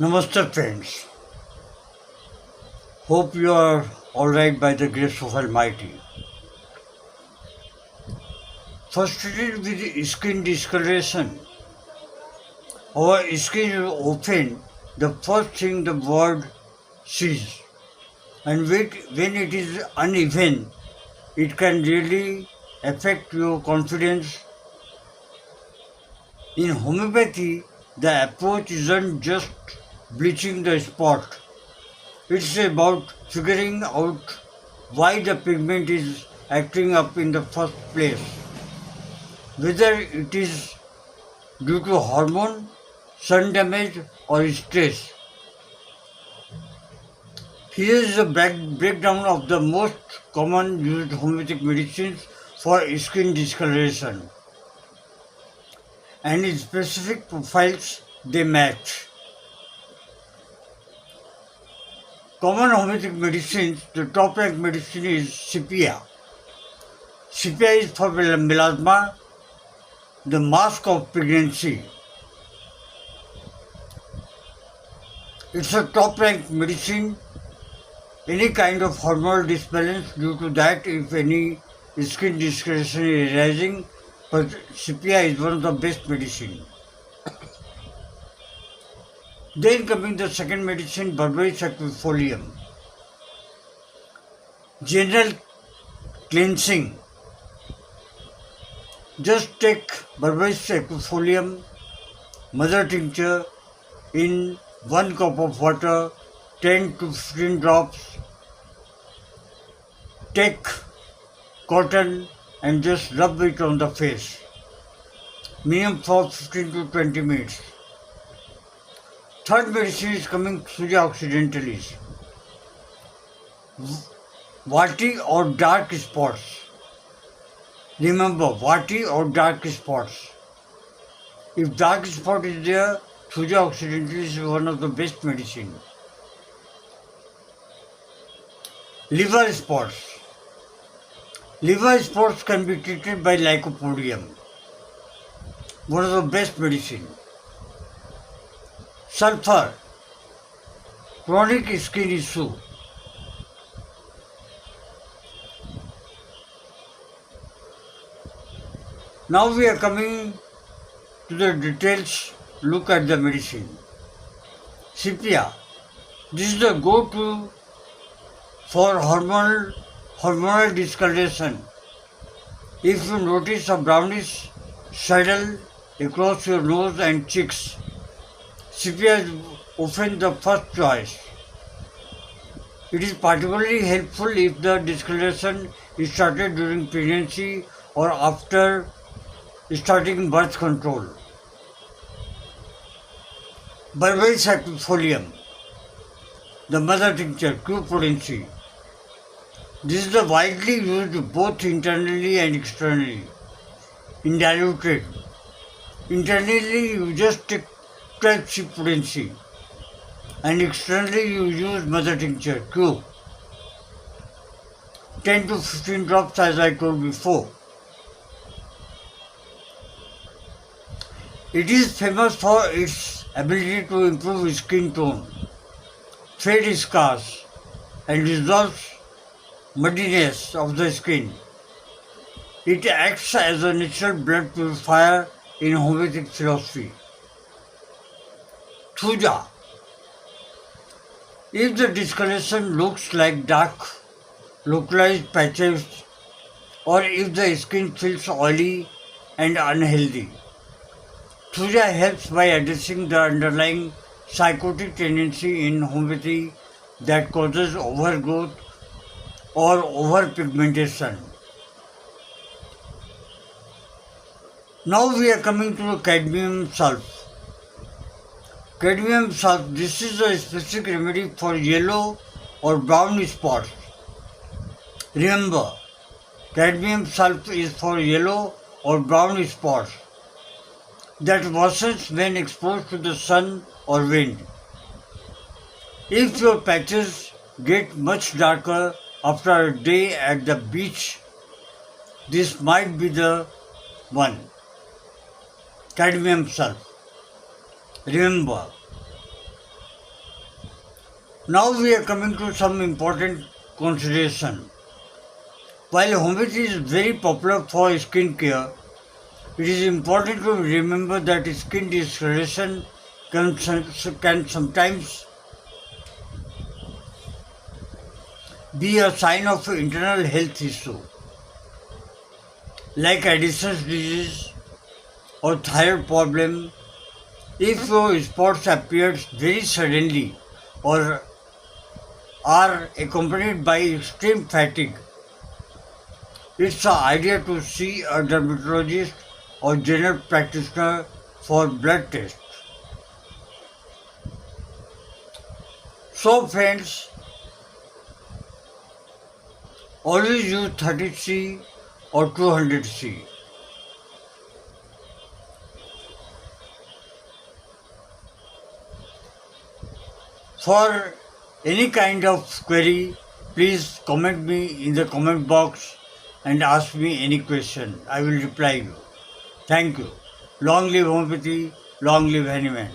Namaste friends. Hope you are alright by the grace of Almighty. Frustrated with skin discoloration, our skin is often the first thing the world sees, and when it is uneven, it can really affect your confidence. In homeopathy, the approach isn't just bleaching the spot. It's about figuring out why the pigment is acting up in the first place, whether it is due to hormone, sun damage, or stress. Here is a breakdown of the most common used homeopathic medicines for skin discoloration and its specific profiles they match. Common homeopathic medicines, the top ranked medicine is Sepia. Sepia is for melasma, the mask of pregnancy. It's a top ranked medicine. Any kind of hormonal disbalance, due to that, if any skin discoloration is arising, but Sepia is one of the best medicine. Then coming the second medicine, Berberis aquifolium. General cleansing. Just take Berberis aquifolium, mother tincture in 1 cup of water, 10 to 15 drops. Take cotton and just rub it on the face. Minimum for 15 to 20 minutes. Third medicine is coming Suja occidentalis. Vati or dark spots. Remember, vati or dark spots. If dark spot is there, Suja occidentalis is one of the best medicine. Liver spots. Liver spots can be treated by lycopodium, one of the best medicine. Sulfur, chronic skin issue. Now we are coming to the details, look at the medicine. Sepia, this is the go-to for hormonal discoloration. If you notice a brownish saddle across your nose and cheeks, Sepia is often the first choice. It is particularly helpful if the discoloration is started during pregnancy or after starting birth control. Berberis aquifolium, the mother tincture, Q potency. This is the widely used both internally and externally, in diluted. Internally, you just take 12 C potency, and externally you use mother tincture, Q. 10 to 15 drops, as I told before. It is famous for its ability to improve skin tone, fade scars, and resolve muddiness of the skin. It acts as a natural blood purifier in homeopathic philosophy. Thuja. If the discoloration looks like dark, localized patches, or if the skin feels oily and unhealthy, Thuja helps by addressing the underlying psychotic tendency in homeopathy that causes overgrowth or overpigmentation. Now we are coming to cadmium sulph. Cadmium sulph, this is a specific remedy for yellow or brown spots. Remember, cadmium sulph is for yellow or brown spots that worsens when exposed to the sun or wind. If your patches get much darker after a day at the beach, this might be the one. Cadmium sulph. Remember, Now we are coming to some important consideration. While homeopathy is very popular for skin care, it is important to remember that skin discoloration can sometimes be a sign of internal health issue like Addison's disease or thyroid problem. If your spots appear very suddenly or are accompanied by extreme fatigue, it's an idea to see a dermatologist or general practitioner for blood tests. So friends, always use 30C or 200C. For any kind of query, please comment me in the comment box and ask me any question. I will reply you. Thank you. Long live homeopathy, long live Hanuman.